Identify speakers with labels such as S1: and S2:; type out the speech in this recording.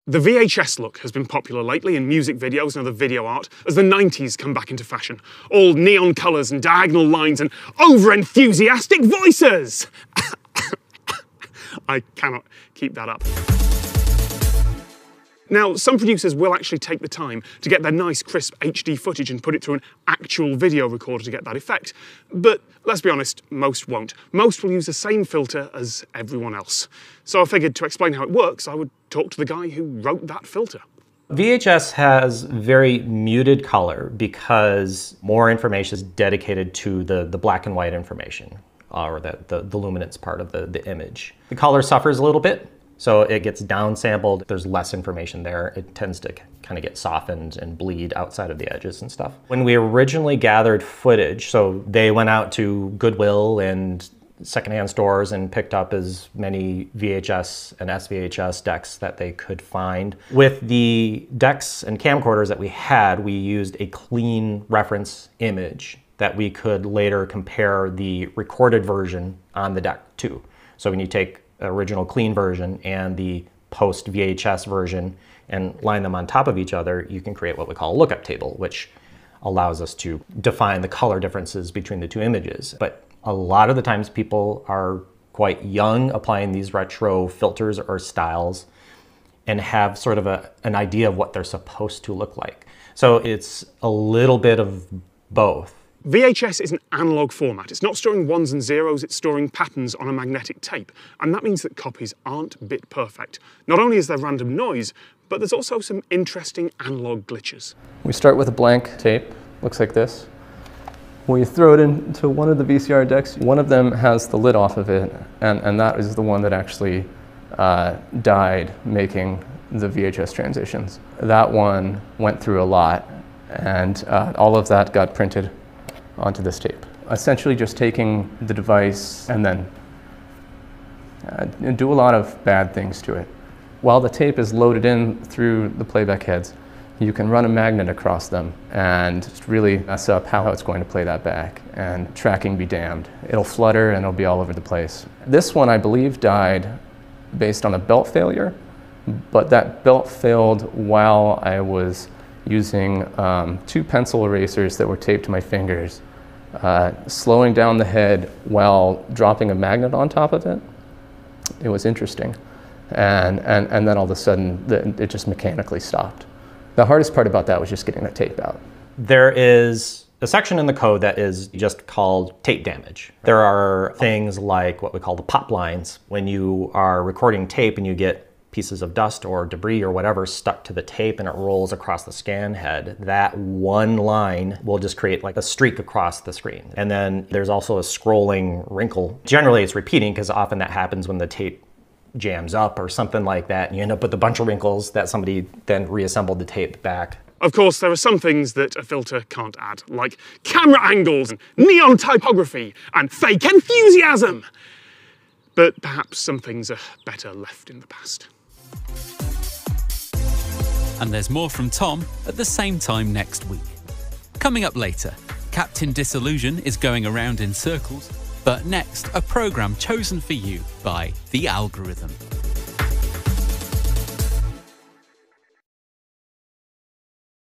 S1: The VHS look has been popular lately in music videos and other video art as the 90s come back into fashion. All neon colours and diagonal lines and over-enthusiastic voices! I cannot keep that up. Now, some producers will actually take the time to get their nice, crisp HD footage and put it through an actual video recorder to get that effect. But let's be honest, most won't. Most will use the same filter as everyone else. So I figured to explain how it works, I would talk to the guy who wrote that filter.
S2: VHS has very muted color because more information is dedicated to the black and white information, or the luminance part of the image. The color suffers a little bit. So it gets downsampled, there's less information there. It tends to kind of get softened and bleed outside of the edges and stuff. When we originally gathered footage, so they went out to Goodwill and secondhand stores and picked up as many VHS and SVHS decks that they could find. With the decks and camcorders that we had, we used a clean reference image that we could later compare the recorded version on the deck to. So when you take original clean version and the post VHS version and line them on top of each other, you can create what we call a lookup table, which allows us to define the color differences between the two images. But a lot of the times people are quite young applying these retro filters or styles and have sort of an idea of what they're supposed to look like. So it's a little bit of both.
S1: VHS is an analog format. It's not storing ones and zeros, it's storing patterns on a magnetic tape. And that means that copies aren't bit perfect. Not only is there random noise, but there's also some interesting analog glitches.
S3: We start with a blank tape, looks like this. When you throw it into one of the VCR decks, one of them has the lid off of it, and that is the one that actually died making the VHS transitions. That one went through a lot, and all of that got printed onto this tape. Essentially just taking the device and then do a lot of bad things to it. While the tape is loaded in through the playback heads, you can run a magnet across them and really mess up how it's going to play that back, and tracking be damned. It'll flutter and it'll be all over the place. This one, I believe, died based on a belt failure, but that belt failed while I was using 2 pencil erasers that were taped to my fingers, slowing down the head while dropping a magnet on top of it. It was interesting. And then all of a sudden, it just mechanically stopped. The hardest part about that was just getting the tape out.
S2: There is a section in the code that is just called tape damage. There are things like what we call the pop lines. When you are recording tape and you get pieces of dust or debris or whatever stuck to the tape and it rolls across the scan head, that one line will just create like a streak across the screen. And then there's also a scrolling wrinkle. Generally it's repeating because often that happens when the tape jams up or something like that, and you end up with a bunch of wrinkles that somebody then reassembled the tape back.
S1: Of course, there are some things that a filter can't add, like camera angles and neon typography and fake enthusiasm. But perhaps some things are better left in the past.
S4: And there's more from Tom at the same time next week. Coming up later, Captain Disillusion is going around in circles, but next, a programme chosen for you by the algorithm.